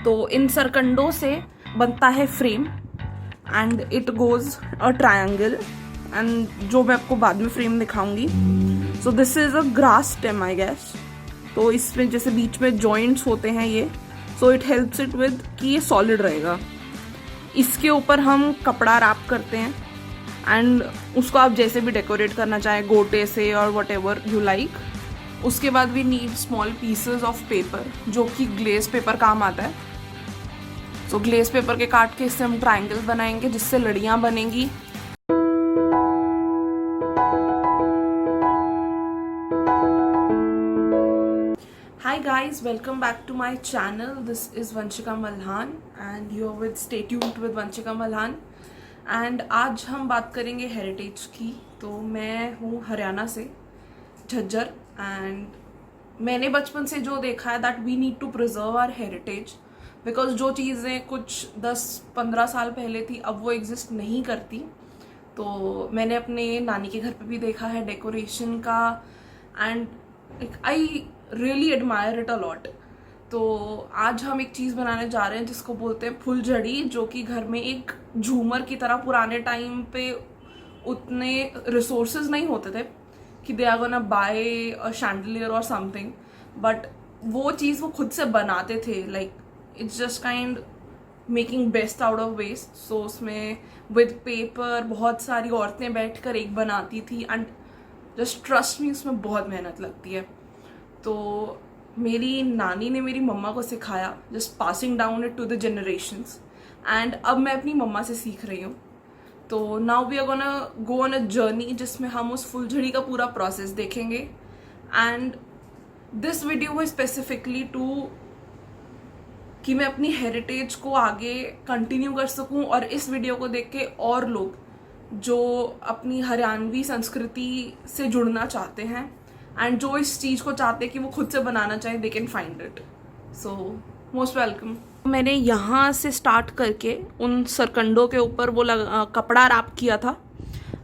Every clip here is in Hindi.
तो इन सरकंडों से बनता है frame and it goes a triangle, and जो मैं आपको बाद में फ्रेम दिखाऊंगी. So this is a grass stem I guess. तो इसमें जैसे बीच में जॉइंट्स होते हैं ये, so it helps it with कि ये सॉलिड रहेगा. इसके ऊपर हम कपड़ा रैप करते हैं एंड उसको आप जैसे भी डेकोरेट करना चाहें, गोटे से और वट एवर यू लाइक. उसके बाद we need small pieces of paper, जो कि ग्लेज पेपर काम आता है. सो ग्लेज पेपर के काट के इससे हम ट्रायंगल बनाएंगे जिससे लड़ियाँ बनेंगी. Hi guys, welcome back to my channel. This is Vanshika Malhan and you're with Stay Tuned with Vanshika Malhan. And आज हम बात करेंगे हेरिटेज की. तो मैं हूँ हरियाणा से, झज्जर, एंड मैंने बचपन से जो देखा है that we need to preserve our heritage, because जो चीज़ें कुछ 10-15 साल पहले थी अब वो एग्जिस्ट नहीं करती. तो मैंने अपने नानी के घर पे भी देखा है डेकोरेशन का, and I really admire it a lot. तो आज हम एक चीज़ बनाने जा रहे हैं जिसको बोलते हैं फुलझड़ी, जो कि घर में एक झूमर की तरह. पुराने टाइम पे उतने रिसोर्सेज नहीं होते थे कि they are gonna buy a chandelier और समथिंग, बट वो चीज़ वो खुद से बनाते थे. Like it's just kind making best out of waste. So उसमें विद पेपर बहुत सारी औरतें बैठ कर एक बनाती थी, एंड जस्ट ट्रस्ट मी उसमें बहुत मेहनत लगती है. तो मेरी नानी ने मेरी मम्मा को सिखाया, just passing down it to the generations, and अब मैं अपनी मम्मा से सीख रही हूँ. तो now we are gonna go on a journey जिसमें हम उस फुलझड़ी का पूरा प्रोसेस देखेंगे. एंड दिस वीडियो है स्पेसिफिकली टू कि मैं अपनी हेरिटेज को आगे कंटिन्यू कर सकूं, और इस वीडियो को देख के और लोग जो अपनी हरियाणवी संस्कृति से जुड़ना चाहते हैं एंड जो इस चीज़ को चाहते हैं कि वो खुद से बनाना चाहें, they can find it. So most welcome. मैंने यहाँ से स्टार्ट करके उन सरकंडों के ऊपर वो कपड़ा रैप किया था,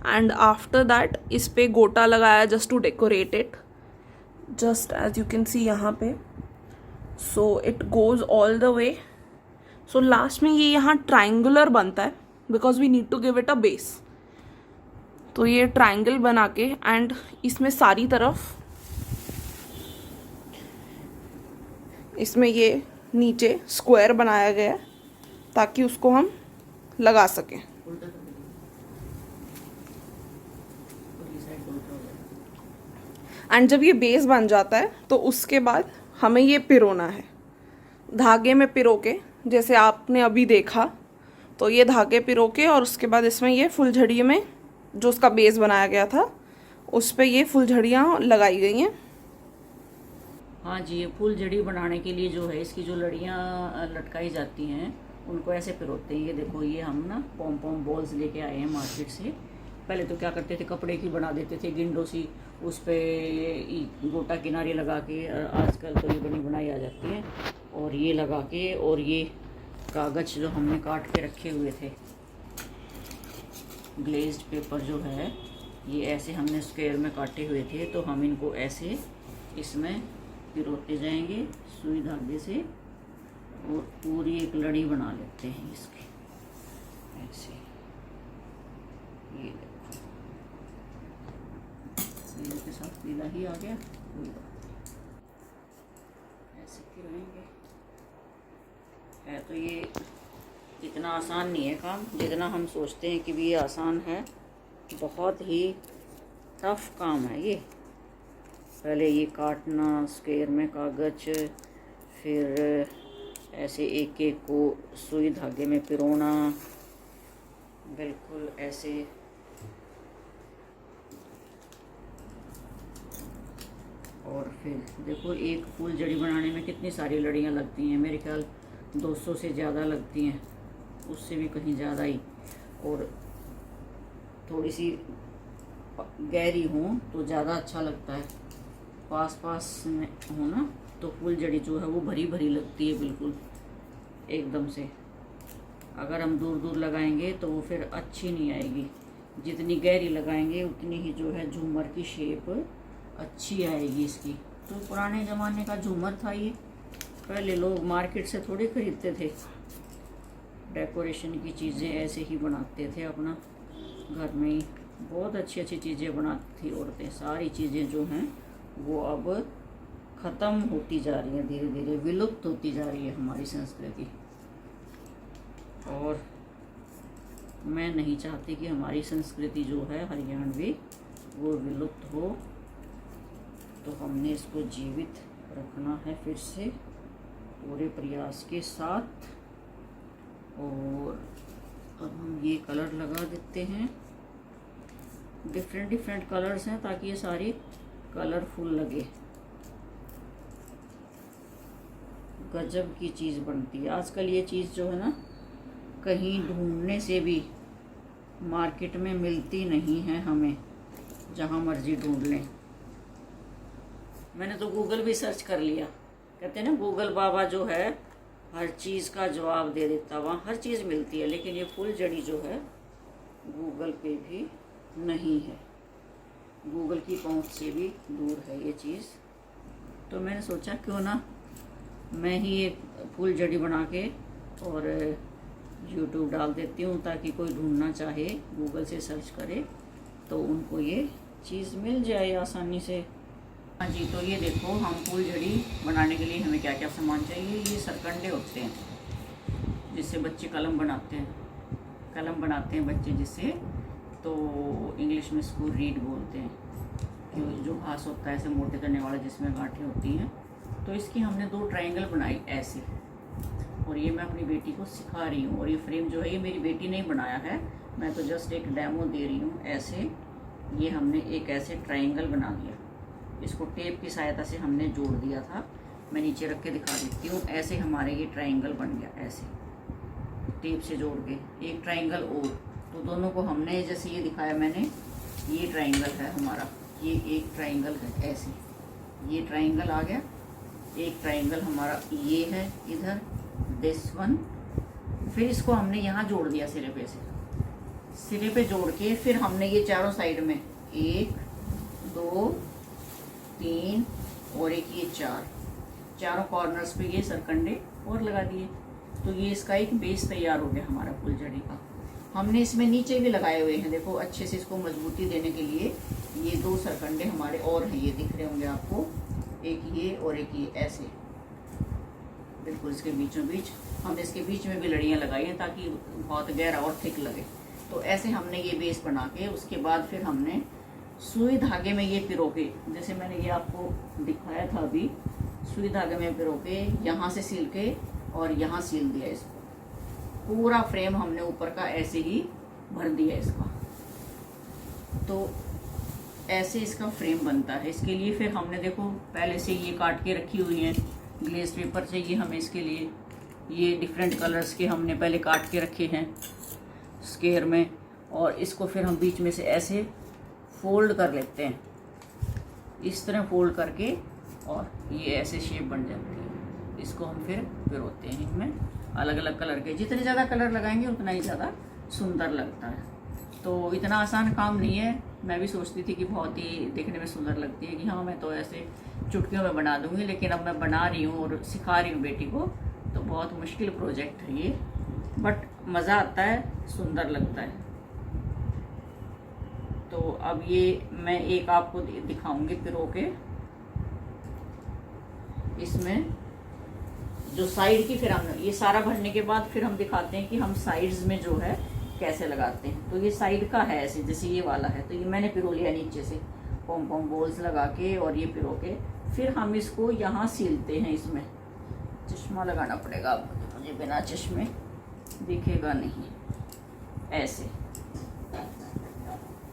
एंड आफ्टर दैट इस पे गोटा लगाया just to decorate it, just as you can see यहाँ पे. So it goes all the way. So last में ये यहाँ ट्राइंगुलर बनता है because we need to give it a base. तो ये ट्राइंगल बना के एंड इसमें सारी तरफ इसमें ये नीचे स्क्वायर बनाया गया है ताकि उसको हम लगा सकें. एंड जब ये बेस बन जाता है तो उसके बाद हमें ये पिरोना है, धागे में पिरो के, जैसे आपने अभी देखा. तो ये धागे पिरो के और उसके बाद इसमें ये फुलझड़ी में जो उसका बेस बनाया गया था उस पे ये फुलझड़ियाँ लगाई गई हैं. हाँ जी, ये फुलझड़ी बनाने के लिए जो है इसकी जो लड़ियाँ लटकाई जाती हैं उनको ऐसे पिरोते हैं. ये देखो, ये हम ना पॉम पॉम बॉल्स लेके आए हैं मार्केट से. पहले तो क्या करते थे, कपड़े की बना देते थे गिंडो सी, उस पर गोटा किनारे लगा के. आजकल तो ये बनी बनाई आ जाती है, और ये लगा के, और ये कागज़ जो हमने काट के रखे हुए थे, ग्लेज्ड पेपर जो है, ये ऐसे हमने स्क्वायर में काटे हुए थे. तो हम इनको ऐसे इसमें पिरोते जाएंगे सुई धागे से, और पूरी एक लड़ी बना लेते हैं इसकी ऐसे. ये देखो, पीले के साथ पीला ही आ गया. ऐसे पिरोएंगे. है तो ये इतना आसान नहीं है काम जितना हम सोचते हैं कि भी ये आसान है. बहुत ही टफ काम है ये. पहले ये काटना स्क्वायर में कागज़, फिर ऐसे एक एक को सुई धागे में पिरोना, बिल्कुल ऐसे. और फिर देखो, एक फुलझड़ी बनाने में कितनी सारी लड़ियाँ लगती हैं. मेरे ख्याल 200 से ज़्यादा लगती हैं, उससे भी कहीं ज़्यादा ही. और थोड़ी सी गहरी हो तो ज़्यादा अच्छा लगता है. पास पास में हो ना तो फुलझड़ी जो है वो भरी भरी लगती है बिल्कुल एकदम से. अगर हम दूर दूर लगाएंगे तो वो फिर अच्छी नहीं आएगी. जितनी गहरी लगाएंगे उतनी ही जो है झूमर की शेप अच्छी आएगी इसकी. तो पुराने ज़माने का झूमर था ये, पहले लोग मार्केट से थोड़ी खरीदते थे, डेकोरेशन की चीज़ें ऐसे ही बनाते थे अपना घर में ही। बहुत अच्छी अच्छी चीज़ें बनाती थी औरतें। सारी चीज़ें जो हैं वो अब ख़त्म होती जा रही हैं, धीरे धीरे विलुप्त होती जा रही है हमारी संस्कृति। और मैं नहीं चाहती कि हमारी संस्कृति जो है हरियाणवी वो विलुप्त हो, तो हमने इसको जीवित रखना है फिर से पूरे प्रयास के साथ। और अब हम ये कलर लगा देते हैं, डिफरेंट डिफरेंट कलर्स हैं ताकि ये सारी कलरफुल लगे। गजब की चीज़ बनती है आजकल ये चीज़ जो है ना, कहीं ढूंढने से भी मार्केट में मिलती नहीं है हमें, जहाँ मर्जी ढूंढ लें। मैंने तो गूगल भी सर्च कर लिया, कहते हैं ना गूगल बाबा जो है हर चीज़ का जवाब दे देता, वहाँ हर चीज़ मिलती है। लेकिन ये फुलझड़ी जो है गूगल पे भी नहीं है, गूगल की पहुँच से भी दूर है ये चीज़। तो मैंने सोचा क्यों ना मैं ही एक फुलझड़ी बना के और यूट्यूब डाल देती हूँ, ताकि कोई ढूंढना चाहे गूगल से सर्च करे तो उनको ये चीज़ मिल जाए आसानी से। हाँ जी, तो ये देखो हम फुलझड़ी बनाने के लिए हमें क्या क्या सामान चाहिए। ये सरकंडे होते हैं जिससे बच्चे कलम बनाते हैं बच्चे जिससे, तो इंग्लिश में इसको रीड बोलते हैं, कि जो घास होता है ऐसे मोटे करने वाला जिसमें गांठें होती हैं। तो इसकी हमने 2 ट्रायंगल बनाई ऐसे, और ये मैं अपनी बेटी को सिखा रही हूँ। और ये फ्रेम जो है ये मेरी बेटी ने बनाया है, मैं तो जस्ट एक डेमो दे रही हूँ। ऐसे ये हमने एक ऐसे ट्रायंगल बना दिया, इसको टेप की सहायता से हमने जोड़ दिया था। मैं नीचे रख के दिखा देती हूँ। ऐसे हमारे ये ट्रायंगल बन गया, ऐसे टेप से जोड़ के एक ट्रायंगल। और तो दोनों को हमने जैसे ये दिखाया मैंने, ये ट्रायंगल है हमारा, ये एक ट्रायंगल है ऐसे, ये ट्रायंगल आ गया। एक ट्रायंगल हमारा ये है इधर, दिस वन। फिर इसको हमने यहाँ जोड़ दिया सिरे पे से, सिरे पे जोड़ के फिर हमने ये चारों साइड में 1 2 3 और एक ये 4 चारों कॉर्नर्स पे ये सरकंडे और लगा दिए। तो ये इसका एक बेस तैयार हो गया हमारा फुलझड़ी का। हमने इसमें नीचे भी लगाए हुए हैं, देखो अच्छे से इसको मजबूती देने के लिए ये 2 सरकंडे हमारे और हैं, ये दिख रहे होंगे आपको, एक ये और एक ये ऐसे बिल्कुल इसके बीचों बीच। हमने इसके बीच में भी लड़ियाँ लगाई हैं ताकि बहुत गहरा और थिक लगे। तो ऐसे हमने ये बेस बना के उसके बाद फिर हमने सुई धागे में ये पिरो के, जैसे मैंने ये आपको दिखाया था अभी, सुई धागे में पिरो के यहाँ से सील के और यहाँ सील दिया इसको। पूरा फ्रेम हमने ऊपर का ऐसे ही भर दिया इसका। तो ऐसे इसका फ्रेम बनता है। इसके लिए फिर हमने देखो पहले से ये काट के रखी हुई है, ग्लेस पेपर चाहिए हमें इसके लिए। ये डिफरेंट कलर्स के हमने पहले काट के रखे हैं स्क्वायर में, और इसको फिर हम बीच में से ऐसे फोल्ड कर लेते हैं, इस तरह फोल्ड करके, और ये ऐसे शेप बन जाती है। इसको हम फिर पिरोते हैं इनमें अलग अलग कलर के। जितने ज़्यादा कलर लगाएंगे उतना ही ज़्यादा सुंदर लगता है। तो इतना आसान काम नहीं है। मैं भी सोचती थी कि बहुत ही देखने में सुंदर लगती है, कि हाँ मैं तो ऐसे चुटकियों में बना दूँगी, लेकिन अब मैं बना रही हूँ और सिखा रही हूँ बेटी को, तो बहुत मुश्किल प्रोजेक्ट है ये, बट मज़ा आता है, सुंदर लगता है। तो अब ये मैं एक आपको दिखाऊंगी पिरो के, इसमें जो साइड की, फिर हम ये सारा भरने के बाद फिर हम दिखाते हैं कि हम साइड्स में जो है कैसे लगाते हैं। तो ये साइड का है ऐसे, जैसे ये वाला है, तो ये मैंने पिरो लिया नीचे से पॉम पॉम बोल्स लगा के, और ये पिरो के फिर हम इसको यहाँ सीलते हैं। इसमें चश्मा लगाना पड़ेगा आपको, मुझे बिना चश्मे दिखेगा नहीं। ऐसे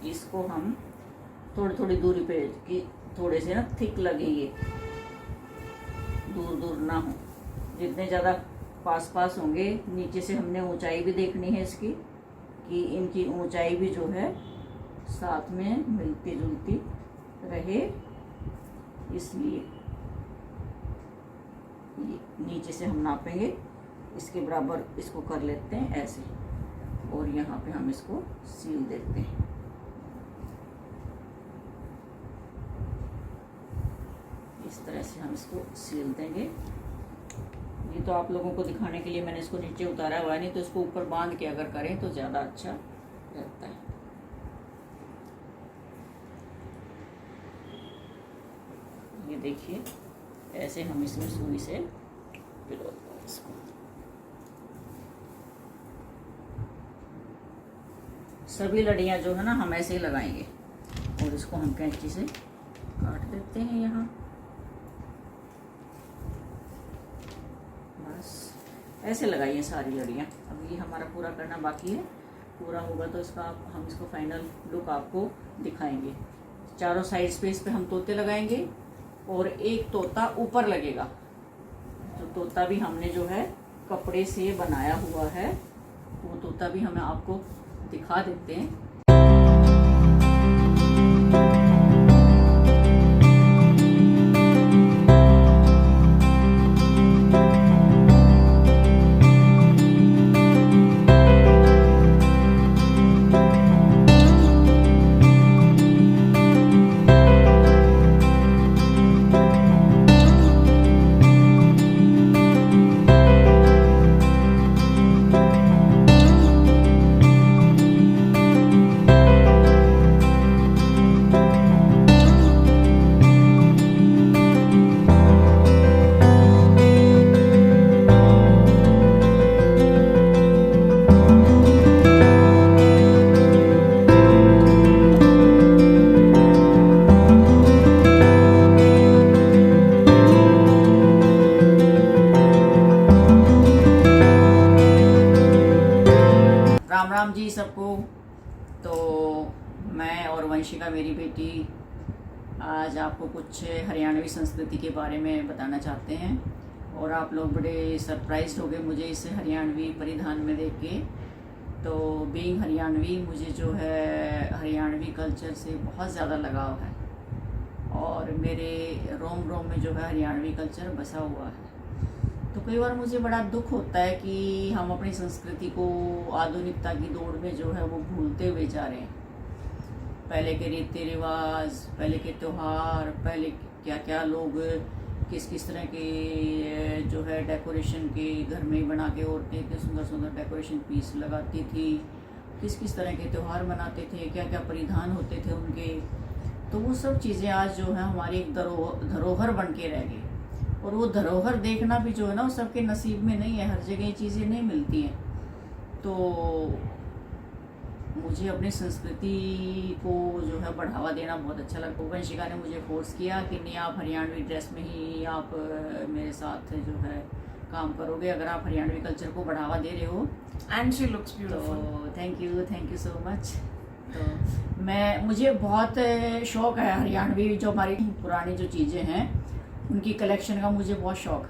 इसको हम थोड़ी थोड़ी दूरी पे, कि थोड़े से ना थिक लगे, ये दूर दूर ना हो। जितने ज़्यादा पास पास होंगे, नीचे से हमने ऊंचाई भी देखनी है इसकी, कि इनकी ऊंचाई भी जो है साथ में मिलती जुलती रहे, इसलिए ये नीचे से हम नापेंगे, इसके बराबर इसको कर लेते हैं ऐसे, और यहाँ पे हम इसको सील देते हैं। इस तरह से हम इसको सील देंगे। ये तो आप लोगों को दिखाने के लिए मैंने इसको नीचे उतारा हुआ है, नहीं तो इसको ऊपर बांध के अगर करें तो ज़्यादा अच्छा रहता है। ये देखिए ऐसे हम इसमें सुई से पिरोते हैं इसको। सभी लड़ियाँ जो है ना हम ऐसे ही लगाएंगे और इसको हम कैंची से काट देते हैं यहाँ। बस ऐसे लगाइए सारी लड़ियाँ। अब ये हमारा पूरा करना बाकी है, पूरा होगा तो इसका हम इसको फाइनल लुक आपको दिखाएंगे। चारों साइड पे इस पे हम तोते लगाएंगे और एक तोता ऊपर लगेगा। तो तोता भी हमने जो है कपड़े से बनाया हुआ है, वो तोता भी हमें आपको दिखा देते हैं। राम राम जी सबको। तो मैं और वंशिका मेरी बेटी आज आपको कुछ हरियाणवी संस्कृति के बारे में बताना चाहते हैं और आप लोग बड़े सरप्राइज्ड हो गए मुझे इस हरियाणवी परिधान में देख के। तो बीइंग हरियाणवी मुझे जो है हरियाणवी कल्चर से बहुत ज़्यादा लगाव है और मेरे रोम रोम में जो है हरियाणवी कल्चर बसा हुआ है। तो कई बार मुझे बड़ा दुख होता है कि हम अपनी संस्कृति को आधुनिकता की दौड़ में जो है वो भूलते हुए जा रहे हैं। पहले के रीति रिवाज, पहले के त्यौहार, पहले क्या क्या लोग किस तरह के जो है डेकोरेशन के घर में ही बना के औरतें इतने सुंदर सुंदर डेकोरेशन पीस लगाती थी, किस तरह के त्यौहार मनाते थे, क्या क्या परिधान होते थे उनके। तो वो सब चीज़ें आज जो है हमारी एक धरोहर बन के रह गई। और वो धरोहर देखना भी जो है ना वो सबके नसीब में नहीं है, हर जगह ये चीज़ें नहीं मिलती हैं। तो मुझे अपनी संस्कृति को जो है बढ़ावा देना बहुत अच्छा लगता है। वंशिका ने मुझे फोर्स किया कि नहीं आप हरियाणवी ड्रेस में ही आप मेरे साथ जो है काम करोगे, अगर आप हरियाणवी कल्चर को बढ़ावा दे रहे हो। And she looks beautiful. तो थैंक यू सो मच। तो मुझे बहुत शौक़ है हरियाणवी जो हमारी पुरानी जो चीज़ें हैं उनकी कलेक्शन का मुझे बहुत शौक़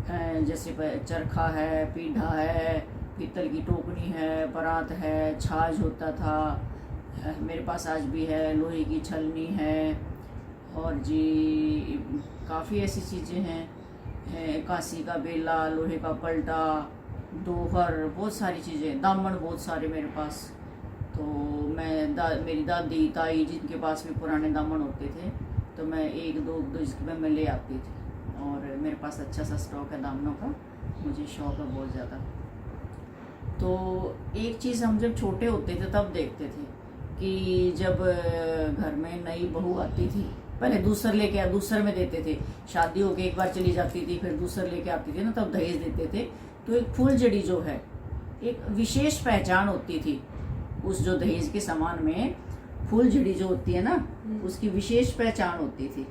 है। जैसे चरखा है, पीढ़ा है, पीतल की टोकनी है, परात है, छाछ होता था, मेरे पास आज भी है, लोहे की छलनी है और जी काफ़ी ऐसी चीज़ें हैं, कांसी का बेला, लोहे का पलटा, दोहर, बहुत सारी चीज़ें, दामन बहुत सारे मेरे पास। तो मेरी दादी ताई जिनके पास भी पुराने दामन होते थे तो मैं एक दो इसमें मैं ले आती थी और मेरे पास अच्छा सा स्टॉक है दामनों का, मुझे शौक़ है बहुत ज़्यादा। तो एक चीज़ हम जब छोटे होते थे तब देखते थे कि जब घर में नई बहू आती थी, पहले दूसर में देते थे, शादी होके एक बार चली जाती थी फिर दूसर लेके आती थी ना, तब दहेज देते थे। तो एक फुलझड़ी जो है एक विशेष पहचान होती थी उस जो दहेज के सामान में फुलझड़ी जो होती है ना उसकी विशेष पहचान होती थी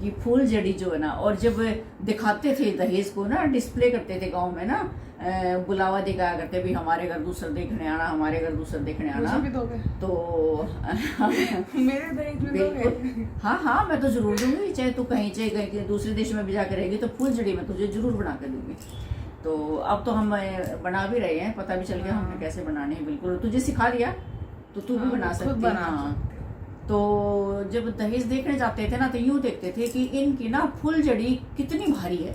कि फुलझड़ी जो है ना। और जब दिखाते थे दहेज को ना, डिस्प्ले करते थे गांव में ना, बुलावा दिखाया करते भी हमारे घर दूसर देखने आना, हमारे घर दूसर देखने आना। भी दोगे? तो मेरे दहेज में दोगे? हाँ मैं तो जरूर दूंगी, चाहे तू कहीं दूसरे देश में भी जाकर रहेगी तो फुलझड़ी मैं तुझे जरूर बना कर दूंगी। तो अब तो हम बना भी रहे हैं, पता भी चल गया हमें कैसे बनाने हैं। बिल्कुल तुझे सिखा दिया तो तू भी बना सकती है। तो जब दहेज देखने जाते थे ना तो यूँ देखते थे कि इनकी ना फुलझड़ी कितनी भारी है,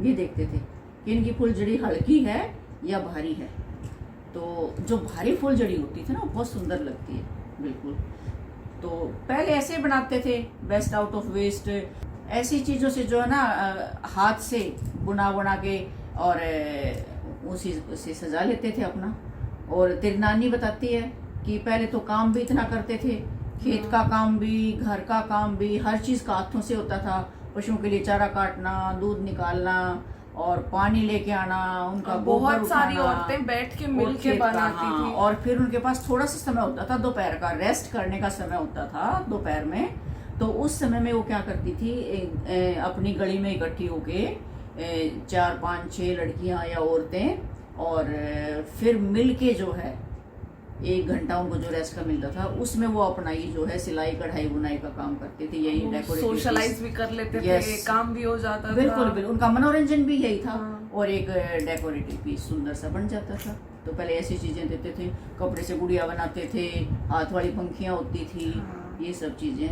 ये देखते थे कि इनकी फुलझड़ी हल्की है या भारी है। तो जो भारी फुलझड़ी होती थी ना बहुत सुंदर लगती है बिल्कुल। तो पहले ऐसे बनाते थे, बेस्ट आउट ऑफ वेस्ट, ऐसी चीज़ों से जो है ना हाथ से बुना बुना के और उसी से सजा लेते थे अपना। और तेरी नानी बताती है कि पहले तो काम भी इतना करते थे, खेत का काम भी, घर का काम भी, हर चीज का हाथों से होता था। पशुओं के लिए चारा काटना, दूध निकालना और पानी लेके आना, उनका गोबर बहुत सारी उठाना, औरतें बैठ के मिल और के खेत का, बनाती हाँ, थी। और फिर उनके पास थोड़ा सा समय होता था दोपहर का, रेस्ट करने का समय होता था दोपहर में। तो उस समय में वो क्या करती थी, अपनी गली में इकट्ठी होके 4, 5, 6 लड़कियां या औरतें, और फिर मिल के जो है 1 घंटा उनको जो रेस्ट का मिलता था उसमें वो अपना ये जो है सिलाई कढ़ाई बुनाई का काम करते थे। यही डेकोरेटिव सोशलाइज भी कर लेते थे, Yes. काम भी हो जाता था। बिल्कुल बिल्कुल, उनका मनोरंजन भी यही था। हाँ। और एक डेकोरेटिव पीस सुंदर सा बन जाता था। तो पहले ऐसी चीजें देते थे, कपड़े से गुड़िया बनाते थे, हाथ वाली पंखियां होती थी, हाँ। ये सब चीजें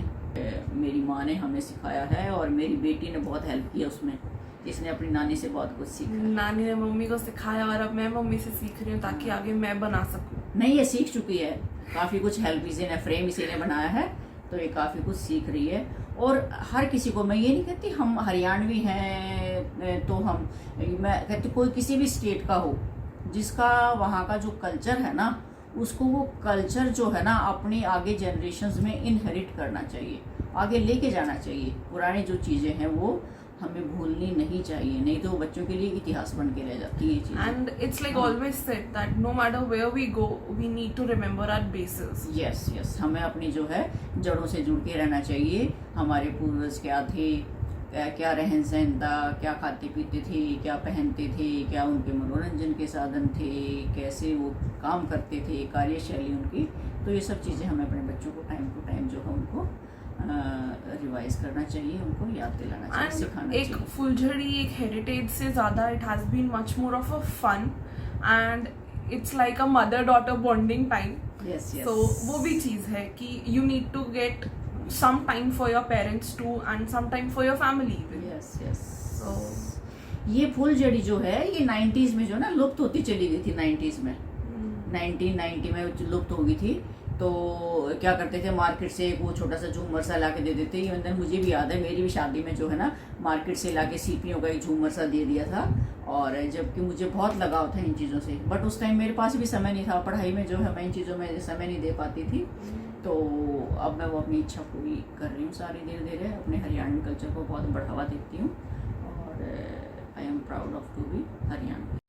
मेरी माँ ने हमें सिखाया है और मेरी बेटी ने बहुत हेल्प किया उसमें, इसने अपनी नानी से बहुत कुछ सीखा। नानी ने मम्मी को सिखाया और अब मैं मम्मी से सीख रही हूँ ताकि आगे मैं बना सकूँ। नहीं, ये सीख चुकी है काफी कुछ, हेल्प इसी ने, फ्रेम इसी ने बनाया है, तो ये काफी कुछ सीख रही है। और हर किसी को, मैं ये नहीं कहती हम हरियाणवी हैं तो हम, मैं कहती कोई किसी भी स्टेट का हो, जिसका वहाँ का जो कल्चर है ना, उसको वो कल्चर जो है ना अपनी आगे जनरेशन्स में इनहेरिट करना चाहिए, आगे लेके जाना चाहिए। पुरानी जो चीजें हैं वो हमें भूलनी नहीं चाहिए, नहीं तो बच्चों के लिए इतिहास बन के रह जाती है ये चीजें। And it's like always said that no matter where we go, we need to remember our bases. Yes yes, हमें अपनी जो है जड़ों से जुड़ के रहना चाहिए। हमारे पूर्वज क्या थे, क्या रहन सहन था, क्या खाते पीते थे, क्या पहनते थे, क्या उनके मनोरंजन के साधन थे, कैसे वो काम करते थे, कार्यशैली उनकी। तो ये सब चीज़ें हमें अपने बच्चों को टाइम टू टाइम जो है उनको रिवाइज करना चाहिए, उनको याद दिलाना चाहिए, And सिखाना एक चाहिए। फुलझड़ी एक हेरिटेज से ज़्यादा it has been much more of a fun and it's like a mother daughter bonding time. Yes yes, So वो भी चीज़ है कि you need to get some time for your parents too and some time for your family even. Yes yes. So ये फुलझड़ी जो है ये 90s में जो है ना लुप्त होती चली गई थी। 90s में 1990 में लुप्त हो गई थी। तो क्या करते थे, मार्केट से वो छोटा सा झूमर सा ला के दे देते। इवन मुझे भी याद है, मेरी भी शादी में जो है ना मार्केट से ला के सीपियों का एक झूमर सा दे दिया था। और जबकि मुझे बहुत लगाव था इन चीज़ों से, बट उस टाइम मेरे पास भी समय नहीं था, पढ़ाई में जो है मैं इन चीज़ों में समय नहीं दे पाती थी। तो अब मैं वो अपनी इच्छा पूरी कर रही हूँ सारी, धीरे धीरे अपने हरियाणवी कल्चर को बहुत बढ़ावा देती हूँ। और I am proud of to be Haryanvi.